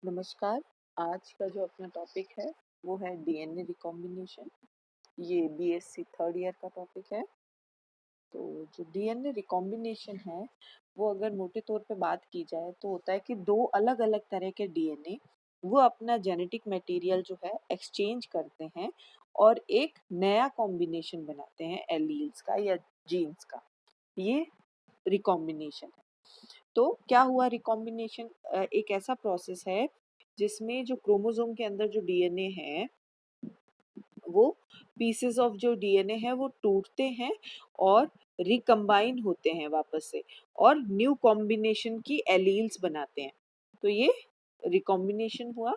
नमस्कार। आज का जो अपना टॉपिक है वो है डीएनए रिकॉम्बिनेशन। ये बीएससी थर्ड ईयर का टॉपिक है। तो जो डीएनए रिकॉम्बिनेशन है वो अगर मोटे तौर पे बात की जाए तो होता है कि दो अलग अलग तरह के डीएनए वो अपना जेनेटिक मटेरियल जो है एक्सचेंज करते हैं और एक नया कॉम्बिनेशन बनाते हैं एलील्स का या जीन्स का। ये रिकॉम्बिनेशन है। तो क्या हुआ रिकॉम्बिनेशन एक ऐसा प्रोसेस है जिसमें जो क्रोमोसोम के अंदर जो डीएनए है वो पीसेस ऑफ जो डीएनए है वो टूटते हैं और रिकम्बाइन होते हैं वापस से और न्यू कॉम्बिनेशन की एलील्स बनाते हैं। तो ये रिकॉम्बिनेशन हुआ।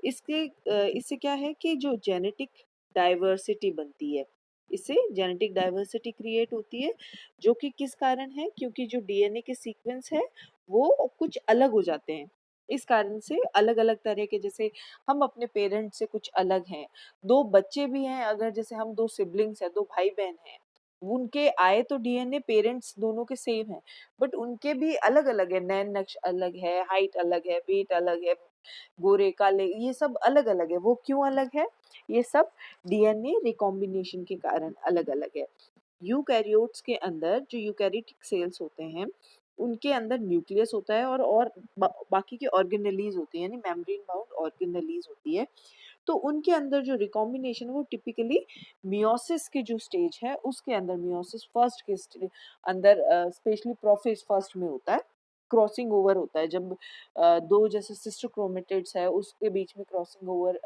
इससे क्या है कि जो जेनेटिक डाइवर्सिटी बनती है, इससे जेनेटिक डाइवर्सिटी क्रिएट होती है जो कि किस कारण है, क्योंकि जो डीएनए के सीक्वेंस है वो कुछ अलग हो जाते हैं। इस कारण से अलग अलग तरह के, जैसे हम अपने पेरेंट्स से कुछ अलग हैं, दो बच्चे भी हैं, अगर जैसे हम दो सिबलिंग्स हैं, दो भाई बहन हैं, उनके आए तो डीएनए पेरेंट्स दोनों के सेम है बट उनके भी अलग अलग है, नैन नक्श अलग है, हाइट अलग है, वेट अलग है, गोरे काले, ये सब अलग अलग है। वो क्यों अलग है? ये सब डीएनए रिकॉम्बिनेशन के कारण अलग अलग है। यूकैरियोट्स के अंदर जो यूकैरियोटिक सेल्स होते हैं उनके अंदर न्यूक्लियस होता है और बाकी के ऑर्गेनेलीज होती है, यानी मेम्ब्रेन बाउंड ऑर्गेनेलीज होती है। तो उनके अंदर जो रिकॉम्बिनेशन वो टिपिकली मियोसिस के जो स्टेज है उसके अंदर, मियोसिस फर्स्ट के अंदर, स्पेशली प्रोफेज फर्स्ट में होता है। क्रॉसिंग ओवर होता है जब दो जैसे सिस्टर क्रोमेटिड्स है उसके बीच में क्रॉसिंग ओवर,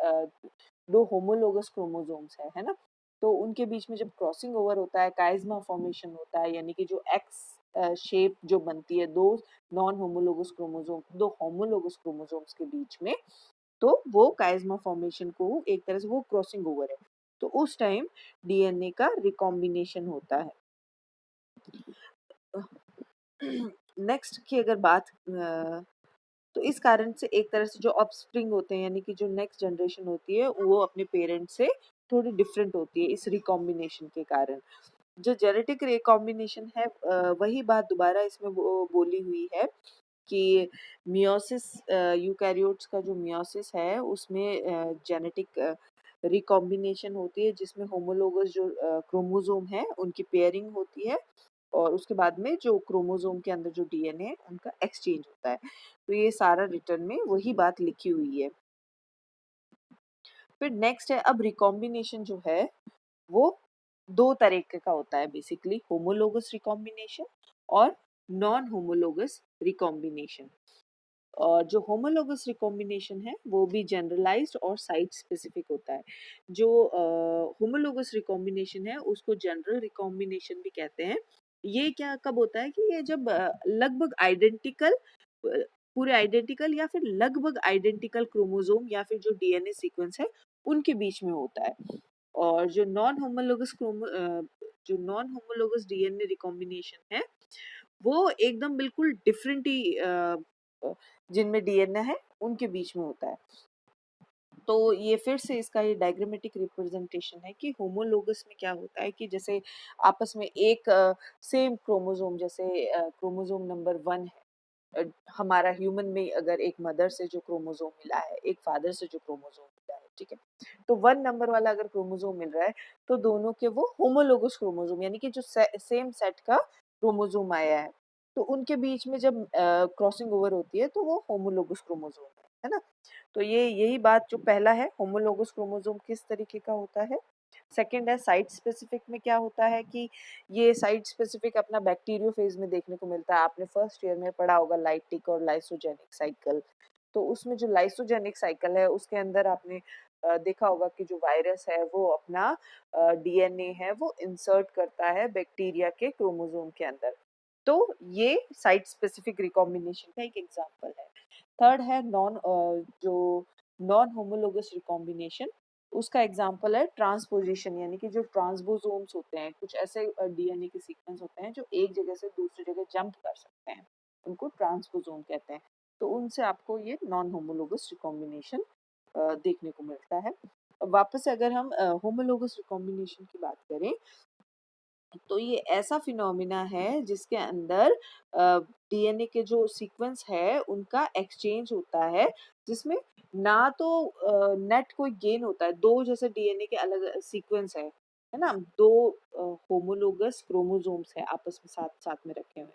दो होमोलोगस क्रोमोसोम्स है ना। तो उनके बीच में जब क्रॉसिंग ओवर होता है काइज़मा फॉर्मेशन होता है, यानी कि जो एक्स शेप जो बनती है दो नॉन होमोलोगस क्रोमोसोम, दो होमोलोगस क्रोमोसोम्स के बीच में, तो वो काइज़मा फॉर्मेशन को एक तरह से वो क्रॉसिंग ओवर है। तो उस टाइम डीएनए का रिकॉम्बिनेशन होता है। नेक्स्ट की अगर बात तो इस कारण से एक तरह से जो ऑफस्प्रिंग होते हैं, यानी कि जो नेक्स्ट जनरेशन होती है वो अपने पेरेंट्स से थोड़ी डिफरेंट होती है इस रिकॉम्बिनेशन के कारण। जो जेनेटिक रिकॉम्बिनेशन है, वही बात दोबारा इसमें वो बोली हुई है कि मियोसिस, यूकैरियोट्स का जो मियोसिस है उसमें जेनेटिक रिकॉम्बिनेशन होती है जिसमें होमोलोगस जो क्रोमोसोम है उनकी पेयरिंग होती है और उसके बाद में जो क्रोमोसोम के अंदर जो डीएनए है उनका एक्सचेंज होता है। तो ये सारा रिटर्न में वही बात लिखी हुई है। फिर नेक्स्ट है, अब रिकॉम्बिनेशन जो है वो दो तरीके का होता है, बेसिकली होमोलोगस रिकॉम्बिनेशन और नॉन होमोलोगस रिकॉम्बिनेशन। और जो होमोलोगस रिकॉम्बिनेशन है वो भी जनरलाइज्ड और साइट स्पेसिफिक होता है। जो होमोलोगस रिकॉम्बिनेशन है उसको जनरल रिकॉम्बिनेशन भी कहते हैं। ये क्या कब होता है कि ये जब लगभग आइडेंटिकल, पूरे आइडेंटिकल या फिर लगभग आइडेंटिकल क्रोमोसोम या फिर जो डीएनए सीक्वेंस है उनके बीच में होता है। और जो नॉन होमोलोगस डीएनए रिकॉम्बिनेशन है वो एकदम बिल्कुल डिफरेंट ही जिनमें डीएनए है उनके बीच में होता है। तो ये फिर से इसका ये डायग्रामेटिक रिप्रेजेंटेशन है कि होमोलोगस में क्या होता है कि जैसे आपस में एक सेम क्रोमोसोम, जैसे क्रोमोसोम नंबर 1 है, हमारा ह्यूमन में अगर एक मदर से जो क्रोमोसोम मिला है, एक फादर से जो क्रोमोसोम मिला है, ठीक है, तो 1 नंबर वाला अगर क्रोमोसोम मिल रहा है तो दोनों के वो होमोलोगस क्रोमोसोम, यानी कि जो सेम सेट का क्रोमोसोम आया है, तो उनके बीच में जब क्रॉसिंग ओवर होती है तो वो होमोलोगस क्रोमोसोम है ना। तो ये यही बात, जो पहला है होमोलोगस क्रोमोसोम किस तरीके का होता है। सेकंड है साइट स्पेसिफिक में क्या होता है कि ये साइट स्पेसिफिक अपना बैक्टीरियोफेज में देखने को मिलता है। आपने फर्स्ट ईयर में पढ़ा होगा लाइटिक और लाइसोजेनिक साइकिल। तो उसमें जो लाइसोजेनिक साइकिल है उसके अंदर आपने देखा होगा कि जो वायरस है वो अपना डीएनए है वो इंसर्ट करता है बैक्टीरिया के क्रोमोसोम के अंदर। तो ये साइट स्पेसिफिक रिकॉम्बिनेशन का एक एग्जांपल है। थर्ड है जो नॉन होमोलोगस रिकॉम्बिनेशन, उसका एग्जांपल है ट्रांसपोजिशन, यानी कि जो ट्रांसपोसोम्स होते हैं, कुछ ऐसे डीएनए के सीक्वेंस होते हैं जो एक जगह से दूसरी जगह जंप कर सकते हैं, उनको ट्रांसपोसोम कहते हैं। तो उनसे आपको ये नॉन होमोलोगस रिकॉम्बिनेशन देखने को मिलता है। वापस से अगर हम होमोलोगस रिकॉम्बिनेशन की बात करें तो ये ऐसा फिनोमिना है जिसके अंदर डीएनए के जो सीक्वेंस है उनका एक्सचेंज होता है, जिसमें ना तो नेट कोई गेन होता है। दो जैसे डीएनए के अलग सीक्वेंस है ना, दो होमोलोगस क्रोमोसोम्स है आपस में साथ साथ में रखे हुए,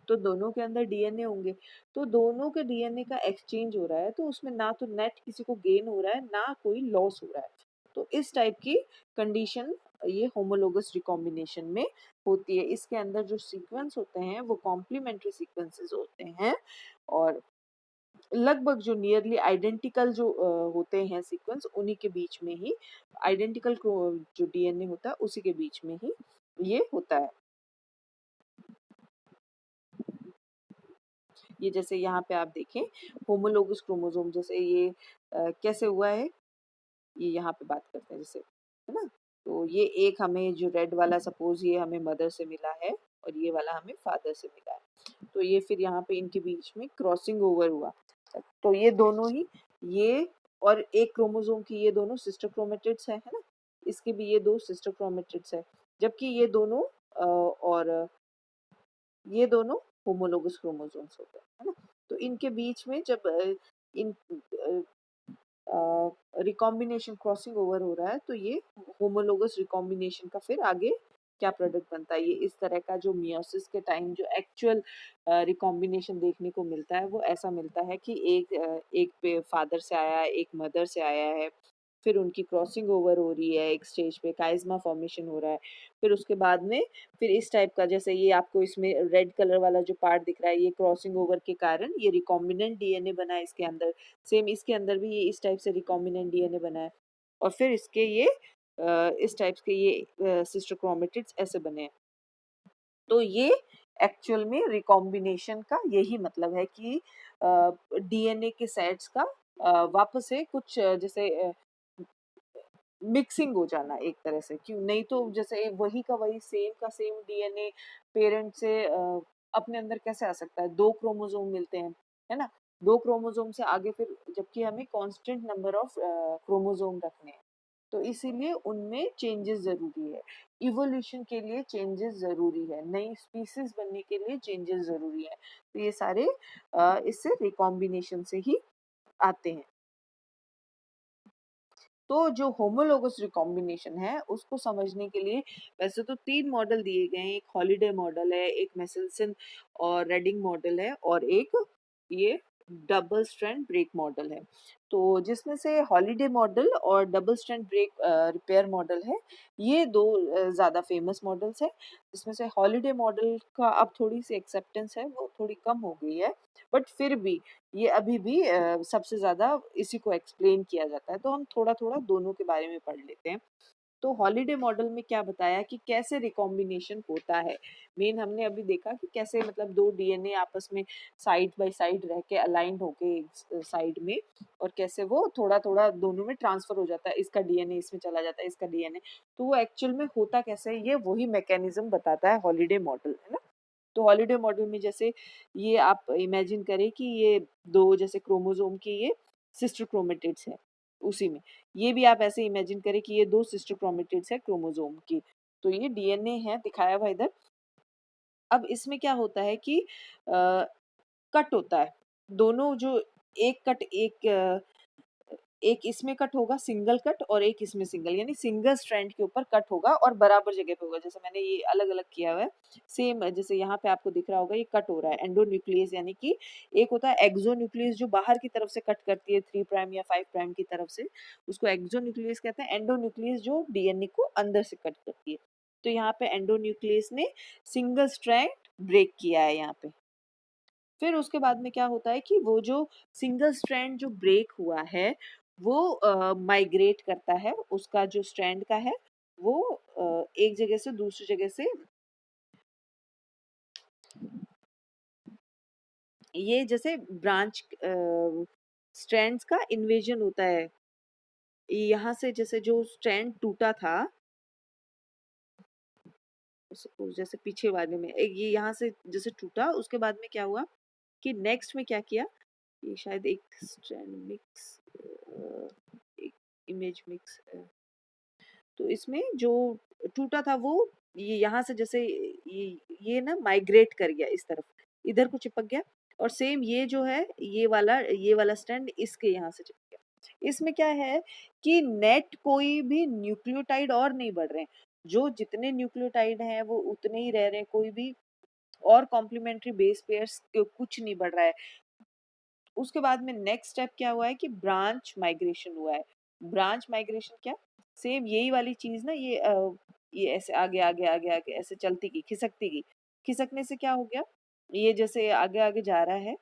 तो दोनों के अंदर डीएनए होंगे, तो दोनों के डीएनए का एक्सचेंज हो रहा है, तो उसमें ना तो नेट किसी को गेन हो रहा है ना कोई लॉस हो रहा है। तो इस टाइप की कंडीशन ये होमोलोगस रिकॉम्बिनेशन में होती है। इसके अंदर जो सीक्वेंस होते हैं वो कॉम्प्लीमेंट्री सीक्वेंसेस होते हैं, और लगभग जो नियरली आइडेंटिकल जो होते हैं सीक्वेंस, उन्हीं के बीच में ही आइडेंटिकल जो डीएनए होता है उसी के बीच में ही ये होता है। ये जैसे यहाँ पे आप देखें होमोलोगस क्रोमोसोम, जैसे ये कैसे हुआ है, ये यहाँ पे बात करते हैं जैसे, है ना। तो ये एक हमें जो रेड वाला, सपोज ये हमें मदर से मिला है और ये वाला हमें फादर से मिला है, तो ये फिर यहाँ पे इनके बीच में क्रॉसिंग ओवर हुआ, तो ये दोनों ही, ये और एक क्रोमोसोम की ये दोनों सिस्टर क्रोमेटिड्स है ना, इसके भी ये दो सिस्टर क्रोमेटिड्स है, जबकि ये दोनों और ये दोनों होमोलोगस क्रोमोसोम्स होते हैं, है ना। तो इनके बीच में जब इन रिकॉम्बिनेशन क्रॉसिंग ओवर हो रहा है, तो ये होमोलोगस रिकॉम्बिनेशन का फिर आगे क्या प्रोडक्ट बनता है, ये इस तरह का जो मियोसिस के टाइम जो एक्चुअल रिकॉम्बिनेशन देखने को मिलता है वो ऐसा मिलता है कि एक पे फादर से आया है, एक मदर से आया है, फिर उनकी क्रॉसिंग ओवर हो रही है, एक स्टेज पे काइज़मा फॉर्मेशन हो रहा है, फिर उसके बाद में फिर इस टाइप का, जैसे ये आपको इसमें रेड कलर वाला जो पार्ट दिख रहा है, ये क्रॉसिंग ओवर के कारण ये रिकॉम्बिनेंट डीएनए बना है इसके अंदर, सेम इसके अंदर भी ये इस टाइप से रिकॉम्बिनेंट डीएनए बना है, और फिर इसके ये इस टाइप के ये सिस्टर क्रोमेटिड्स ऐसे बने हैं। तो ये एक्चुअल में रिकॉम्बिनेशन का यही मतलब है कि डीएनए के सेट्स का वापस से कुछ जैसे मिक्सिंग हो जाना एक तरह से, क्यों नहीं तो जैसे वही का वही सेम का सेम डीएनए पेरेंट से अपने अंदर कैसे आ सकता है, दो क्रोमोसोम मिलते हैं, है ना, दो क्रोमोसोम से आगे फिर, जबकि हमें कांस्टेंट नंबर ऑफ क्रोमोसोम रखने हैं, तो इसीलिए उनमें चेंजेस जरूरी है, इवोल्यूशन के लिए चेंजेस जरूरी है, नई स्पीसीज बनने के लिए चेंजेस जरूरी है, तो ये सारे इससे रिकॉम्बिनेशन से ही आते हैं। तो जो होमोलोगस रिकॉम्बिनेशन है उसको समझने के लिए वैसे तो तीन मॉडल दिए गए हैं, एक हॉलिडे मॉडल है, एक मेसेल्सन और रेडिंग मॉडल है, और एक ये डबल स्ट्रैंड ब्रेक मॉडल है। तो जिसमें से हॉलिडे मॉडल और double strand break repair model है, ये दो ज़्यादा फेमस मॉडल्स है, जिसमें से हॉलिडे मॉडल का अब थोड़ी सी एक्सेप्टेंस है, वो थोड़ी कम हो गई है, बट फिर भी ये अभी भी सबसे ज़्यादा इसी को एक्सप्लेन किया जाता है, तो हम थोड़ा-थोड़ा दोनों के बारे में पढ़ लेते हैं। तो हॉलिडे मॉडल में क्या बताया कि कैसे रिकॉम्बिनेशन होता है। मेन हमने अभी देखा कि कैसे मतलब दो डीएनए आपस में साइड बाय साइड रह के अलाइंड होके एक साइड में, और कैसे वो थोड़ा-थोड़ा दोनों में ट्रांसफर हो जाता है, इसका डीएनए इसमें चला जाता है, इसका डीएनए, तो वो एक्चुअल में होता कैसे है, ये वही मैकेनिज्म बताता है हॉलिडे मॉडल, है ना। तो हॉलिडे मॉडल में जैसे ये आप इमेजिन करें कि ये दो जैसे क्रोमोसोम की ये सिस्टर क्रोमेटिड्स है, उसी में ये भी आप ऐसे इमेजिन करें कि ये दो सिस्टर क्रोमेटिड्स है क्रोमोसोम की, तो ये डीएनए है दिखाया हुआ इधर। अब इसमें क्या होता है कि कट होता है, दोनों जो एक कट एक इसमें कट होगा सिंगल कट, और एक इसमें सिंगल, यानी सिंगल स्ट्रैंड के ऊपर कट होगा और बराबर जगह पे होगा, जैसे मैंने ये अलग अलग किया हुआ है, सेम जैसे यहाँ पे आपको दिख रहा होगा ये कट हो रहा है एंडोन्यूक्लियस, यानी कि एक होता है एक्सोन्यूक्लियस जो बाहर की तरफ से कट करती है 3 प्राइम या 5 प्राइम की तरफ से, उसको एक्सोन्यूक्लियस कहते हैं, एंडोन्यूक्लियस जो डीएनए को अंदर से कट करती है, तो यहाँ पे एंडोन्यूक्लियस ने सिंगल स्ट्रैंड ब्रेक किया है यहाँ पे। फिर उसके बाद में क्या होता है कि वो जो सिंगल स्ट्रैंड जो ब्रेक हुआ है वो माइग्रेट करता है, उसका जो स्ट्रैंड का है वो एक जगह से दूसरी जगह से, ये जैसे ब्रांच स्ट्रैंड्स का इन्वेजन होता है, यहाँ से जैसे जो स्ट्रैंड टूटा था, सपोज जैसे पीछे वाले में ये यहाँ से जैसे टूटा, उसके बाद में क्या हुआ कि नेक्स्ट में क्या किया, ये शायद एक स्ट्रैंड मिक्स, एक इमेज मिक्स तो इसमें जो टूटा था वो ये यहाँ से जैसे ये ना माइग्रेट कर गया इस तरफ, इधर को चिपक गया, और सेम ये जो है ये वाला स्ट्रैंड इसके यहाँ से चिपक गया। इसमें क्या है कि नेट कोई भी न्यूक्लियोटाइड और नहीं बढ़ रहे हैं, जो जितने न्यूक्लियोटाइड हैं वो उतने ही रह रहे हैं, कोई भी और कॉम्प्लीमेंट्री बेस पेयर्स कुछ नहीं बढ़ रहा है। उसके बाद में नेक्स्ट स्टेप क्या हुआ है कि ब्रांच माइग्रेशन हुआ है। ब्रांच माइग्रेशन क्या, सेम यही वाली चीज ना, ये ऐसे आगे आगे आगे आगे ऐसे चलती गई, खिसकती गई। खिसकने से क्या हो गया, ये जैसे आगे आगे जा रहा है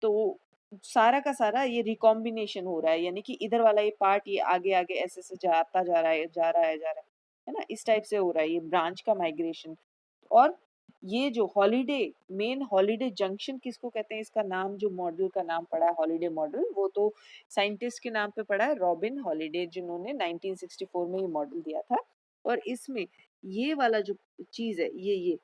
तो सारा का सारा ये रिकॉम्बिनेशन हो रहा है, यानी कि इधर वाला ये पार्ट ये आगे आगे ऐसे से जाता जा रहा है, जा रहा है, जा रहा है ना, इस टाइप से हो रहा है ये ब्रांच का माइग्रेशन। और ये जो हॉलीडे, मेन हॉलीडे जंक्शन किसको कहते हैं, इसका नाम जो मॉडल का नाम पड़ा है हॉलीडे मॉडल, वो तो साइंटिस्ट के नाम पे पड़ा है, रॉबिन हॉलीडे, जिन्होंने 1964 में ये मॉडल दिया था। और इसमें ये वाला जो चीज है, ये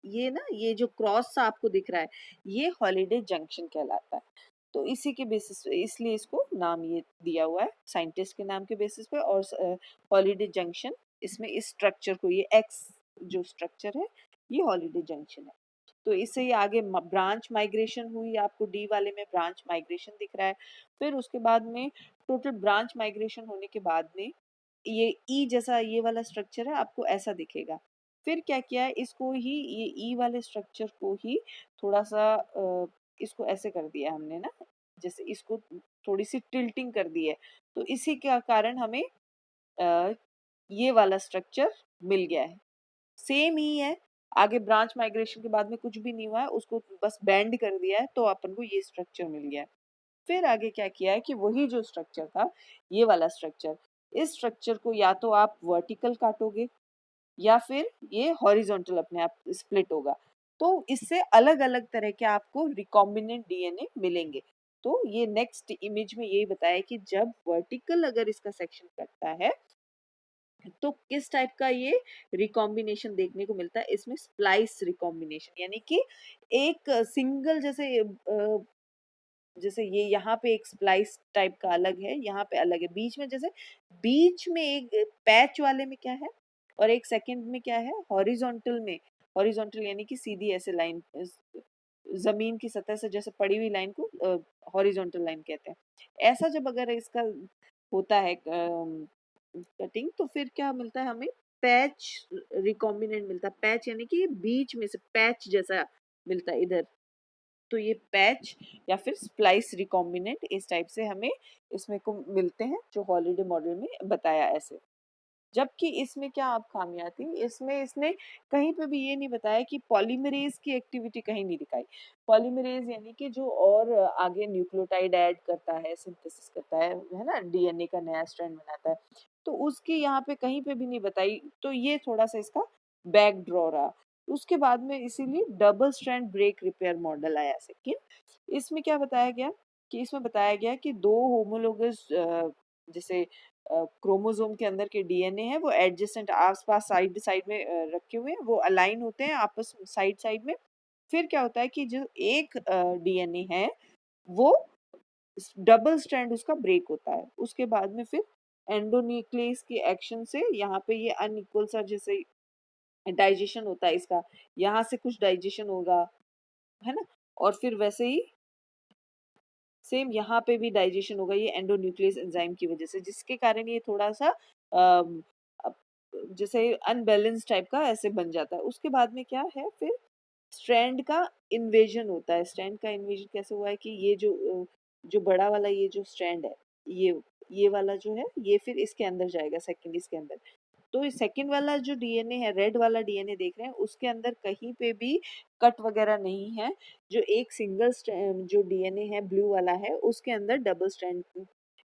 ये ना, ये जो क्रॉस सा आपको दिख रहा है, ये हॉलीडे जंक्शन कहलाता है। तो इसी के बेसिस पे, इसलिए इसको नाम ये दिया हुआ है साइंटिस्ट के नाम के बेसिस पे। और हॉलीडे जंक्शन, इसमें इस स्ट्रक्चर को, ये एक्स जो स्ट्रक्चर है, ये हॉलीडे जंक्शन है। तो इससे ये आगे ब्रांच माइग्रेशन हुई, आपको डी वाले में ब्रांच माइग्रेशन दिख रहा है। फिर उसके बाद में टोटल ब्रांच माइग्रेशन होने के बाद में ये ई जैसा ये वाला स्ट्रक्चर है, आपको ऐसा दिखेगा। फिर क्या किया है, इसको ही ये ई वाले स्ट्रक्चर को ही थोड़ा सा इसको ऐसे कर दिया हमने ना, जैसे इसको थोड़ी सी टिल्टिंग कर दी है, तो इसी के कारण हमें अ, ये वाला स्ट्रक्चर मिल गया है। सेम ही है, आगे ब्रांच माइग्रेशन के बाद में कुछ भी नहीं हुआ है, उसको बस बैंड कर दिया है, तो अपन को ये स्ट्रक्चर मिल गया है। फिर आगे क्या किया है कि वही जो स्ट्रक्चर था, ये वाला स्ट्रक्चर, इस स्ट्रक्चर को या तो आप वर्टिकल काटोगे या फिर ये हॉरिजॉन्टल अपने आप स्प्लिट होगा, तो इससे अलग अलग तरह के आपको रिकॉम्बिनेंट डीएनए मिलेंगे। तो ये नेक्स्ट इमेज में यही बताया कि जब वर्टिकल अगर इसका सेक्शन कटता है तो किस टाइप का ये रिकॉम्बिनेशन देखने को मिलता है, इसमें स्प्लाइस रिकॉम्बिनेशन, यानी कि एक सिंगल जैसे ये यहाँ पे एक स्प्लाइस टाइप का अलग है, यहाँ पे अलग है, बीच में जैसे बीच में एक पैच वाले में क्या है, और एक सेकंड में क्या है, हॉरिजॉन्टल में, हॉरिजॉन्टल यानी कि सीधी ऐसे लाइन, जमीन की सतह से जैसे पड़ी हुई लाइन को हॉरिजॉन्टल लाइन कहते हैं। ऐसा जब अगर इसका होता है कटिंग, तो फिर क्या मिलता है हमें, पैच रिकॉम्बिनेंट मिलता है। पैच यानी कि बीच में से पैच जैसा मिलता है इधर, तो ये पैच या फिर स्प्लाइस रिकॉम्बिनेंट इस टाइप से हमें इसमें को मिलते हैं, जो हॉलीडे मॉडल में बताया ऐसे। जबकि इसमें क्या आप खामियां थी, इसमें इसने कहीं पे भी ये नहीं बताया कि पॉलीमरेज की एक्टिविटी कहीं नहीं दिखाई। पॉलीमरेज यानी कि जो और आगे न्यूक्लियोटाइड ऐड करता है, सिंथेसिस करता है ना, डीएनए का नया स्ट्रैंड बनाता है, तो उसकी यहाँ पे कहीं पे भी नहीं बताई। तो ये थोड़ा सा इसका बैक ड्रॉ रहा। उसके बाद में इसीलिए double strand break repair model आया सेकेंड। इसमें क्या बताया गया कि इसमें बताया गया कि दो होमोलोगस जैसे क्रोमोसोम के अंदर के डीएनए है, वो एडजेसेंट आसपास साइड साइड में रखे हुए हैं, वो अलाइन होते हैं आपस साइड साइड में। फिर क्या होता है कि जो एक डीएनए है वो डबल स्ट्रैंड उसका ब्रेक होता है, उसके बाद में फिर एंडोन्यूक्लियस के एक्शन से यहाँ पे ये अनइक्वल सा जैसे डाइजेशन होता है इसका, यहाँ से कुछ डाइजेशन होगा, है ना, और फिर वैसे ही सेम यहाँ पे भी डाइजेशन होगा, ये एंडोन्यूक्लियस एंजाइम की वजह से, जिसके कारण ये थोड़ा सा अम, अप- जैसे अनबैलेंस टाइप का ऐसे बन जाता है। उसके बाद में क्या है, फिर स्ट्रैंड का इन्वेजन होता है। स्ट्रैंड का इन्वेजन कैसे हुआ है कि ये जो बड़ा वाला ये जो स्ट्रैंड है, ये वाला जो है, ये फिर इसके अंदर जाएगा, सेकंड इसके अंदर। तो सेकंड वाला जो डीएनए है, रेड वाला डीएनए देख रहे हैं, उसके अंदर कहीं पे भी कट वगैरह नहीं है। जो एक सिंगल जो डीएनए है ब्लू वाला है, उसके अंदर डबल स्ट्रैंड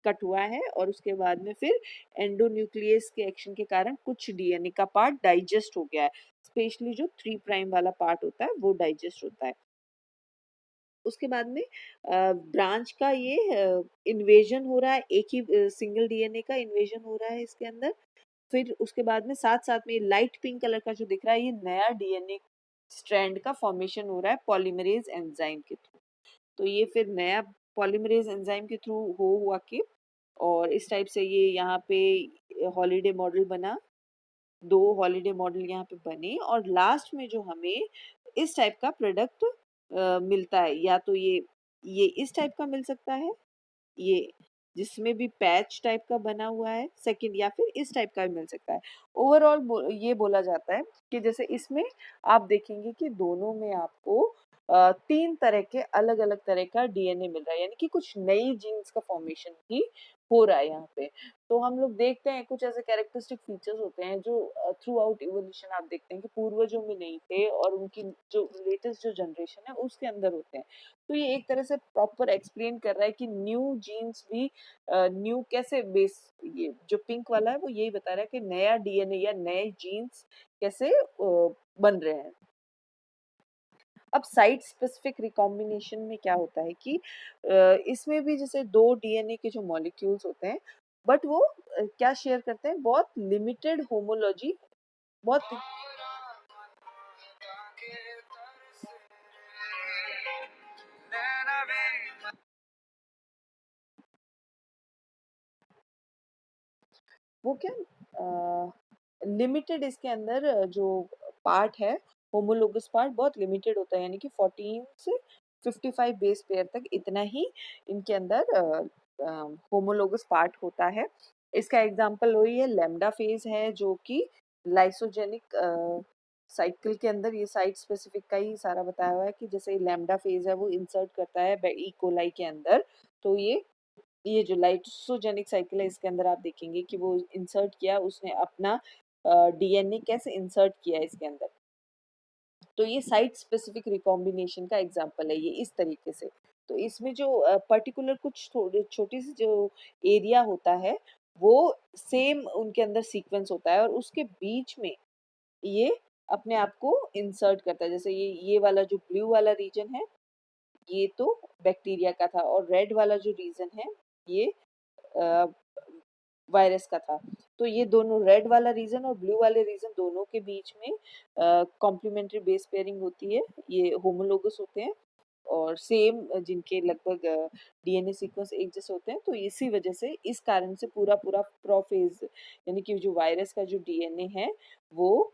कट हुआ है, और उसके बाद में फिर एंडोन्यूक्लियस के एक्शन के कारण कुछ डीएनए का पार्ट डाइजेस्ट हो गया है, स्पेशली जो 3 प्राइम वाला पार्ट होता है वो डाइजेस्ट होता है। उसके बाद में ब्रांच का ये इन्वेजन हो रहा है, एक ही सिंगल डीएनए का इन्वेजन हो रहा है इसके अंदर। फिर उसके बाद में साथ साथ में लाइट पिंक कलर का जो दिख रहा है, ये नया डीएनए स्ट्रैंड का फॉर्मेशन हो रहा है पॉलीमरेज एंजाइम के थ्रू। तो ये फिर नया पॉलीमरेज एंजाइम के थ्रू हो हुआ के और इस टाइप से ये यहाँ पे हॉलीडे मॉडल बना, 2 हॉलीडे मॉडल यहाँ पे बने और लास्ट में जो हमें इस टाइप का प्रोडक्ट मिलता है, या तो ये इस टाइप का मिल सकता है, ये जिसमें भी पैच टाइप का बना हुआ है सेकंड, या फिर इस टाइप का भी मिल सकता है। ओवरऑल ये बोला जाता है कि जैसे इसमें आप देखेंगे कि दोनों में आपको 3 तरह के अलग-अलग तरह का डीएनए मिल रहा है, यानी कि कुछ नई जीन्स का फॉर्मेशन भी हो रहा है यहाँ पे। तो हम लोग देखते हैं कुछ ऐसे कैरेक्टरिस्टिक फीचर्स होते हैं जो थ्रू आउट इवोल्यूशन आप देखते हैं कि पूर्वजों में नहीं थे और उनकी जो लेटेस्ट जो जनरेशन है उसके अंदर होते हैं। तो ये एक तरह से प्रॉपर एक्सप्लेन कर रहा है कि न्यू जीन्स भी न्यू कैसे बेस, ये जो पिंक वाला है वो यही बता रहा है कि नया डीएनए या नए जीन्स कैसे बन रहे हैं। अब साइट स्पेसिफिक रिकॉम्बिनेशन में क्या होता है कि इसमें भी जैसे 2 डीएनए के जो मॉलिक्यूल्स होते हैं, बट वो क्या शेयर करते हैं, बहुत लिमिटेड होमोलॉजी, बहुत वो क्या लिमिटेड इसके अंदर जो पार्ट है, होमोलोगस पार्ट बहुत लिमिटेड होता है, यानी कि 14 से 55 बेस पेयर तक इतना ही इनके अंदर होमोलोगस पार्ट होता है। इसका एग्जांपल वही है, लैम्डा फेज है जो कि लाइसोजेनिक साइकिल के अंदर, ये साइट स्पेसिफिक का ही सारा बताया हुआ है कि जैसे लैम्डा फेज है वो इंसर्ट करता है ई कोलाई के अंदर। तो ये जो लाइसोजेनिक साइकिल है इसके अंदर आप देखेंगे कि वो इंसर्ट किया, उसने अपना डीएनए कैसे इंसर्ट किया है इसके अंदर। तो ये साइट स्पेसिफिक रिकॉम्बिनेशन का एग्जांपल है ये इस तरीके से। तो इसमें जो पर्टिकुलर कुछ छोटी सी जो एरिया होता है वो सेम उनके अंदर सीक्वेंस होता है और उसके बीच में ये अपने आप को इंसर्ट करता है। जैसे ये वाला जो ब्लू वाला रीजन है ये तो बैक्टीरिया का था, और रेड वाला जो रीजन है ये वायरस का था। तो ये दोनों रेड वाला रीजन और ब्लू वाले रीजन दोनों के बीच में कॉम्प्लीमेंट्री बेस पेयरिंग होती है, ये होमोलोगस होते हैं और सेम जिनके लगभग डीएनए सीक्वेंस एक जैसे होते हैं। तो इसी वजह से इस कारण से पूरा पूरा प्रोफेज, यानी कि जो वायरस का जो डीएनए है वो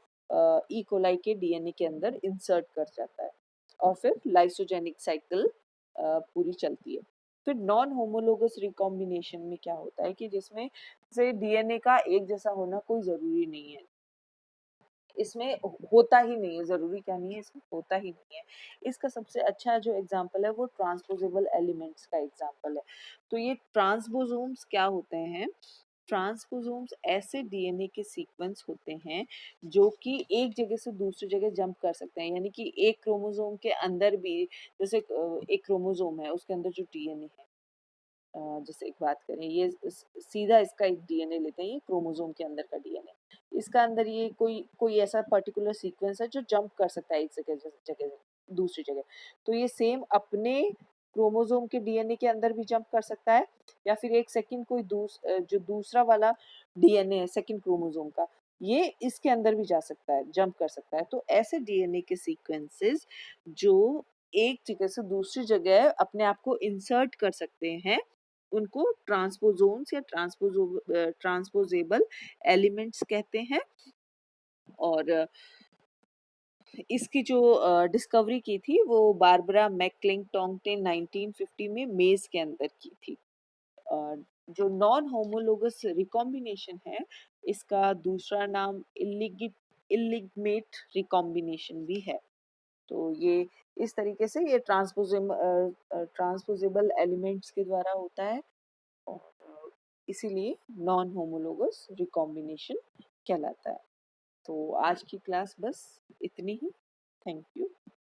ई कोलाई के डीएनए के अंदर इंसर्ट कर जाता है और फिर लाइसोजेनिक साइकिल पूरी चलती है। फिर नॉन होमोलोगस रिकॉम्बिनेशन में क्या होता है कि जिसमें से डीएनए का एक जैसा होना कोई जरूरी नहीं है, इसमें होता ही नहीं है, जरूरी क्या नहीं है, इसमें होता ही नहीं है। इसका सबसे अच्छा जो एग्जांपल है वो ट्रांसपोजेबल एलिमेंट्स का एग्जांपल है। तो ये ट्रांसपोसोम्स क्या होते हैं, ट्रांसपोसोम्स ऐसे डीएनए के सीक्वेंस होते हैं जो कि एक जगह से दूसरी जगह जंप कर सकते हैं, यानी कि एक क्रोमोसोम के अंदर भी, जैसे एक क्रोमोसोम है उसके अंदर जो डीएनए है, जैसे एक बात करें, ये सीधा इसका एक डीएनए लेते हैं, ये क्रोमोसोम के अंदर का डीएनए, इसका अंदर ये कोई कोई ऐसा पर्टिकुलर सीक्वेंस है जो जंप कर सकता है एक जगह जगह से दूसरी जगह। तो ये सेम अपने क्रोमोसोम के डीएनए के अंदर भी जंप कर सकता है, या फिर एक सेकंड कोई जो दूसरा वाला डीएनए है सेकंड क्रोमोसोम का, ये इसके अंदर भी जा सकता है, जंप कर सकता है। तो ऐसे डीएनए के सीक्वेंसेस जो एक जगह से दूसरी जगह अपने आप को इंसर्ट कर सकते हैं, उनको ट्रांसपोज़ोन्स या ट्रांसपोजेबल एलिमेंट्स कहते हैं। और इसकी जो डिस्कवरी की थी वो बारबरा मैकक्लिंटोक ने 1950 में मेज के अंदर की थी। जो नॉन होमोलोगस रिकॉम्बिनेशन है इसका दूसरा नाम इलिगमेट रिकॉम्बिनेशन भी है। तो ये इस तरीके से ये ट्रांसपोजेबल एलिमेंट्स के द्वारा होता है और इसीलिए नॉन होमोलोगस रिकॉम्बिनेशन कहलाता है। तो आज की क्लास बस इतनी ही। Thank you.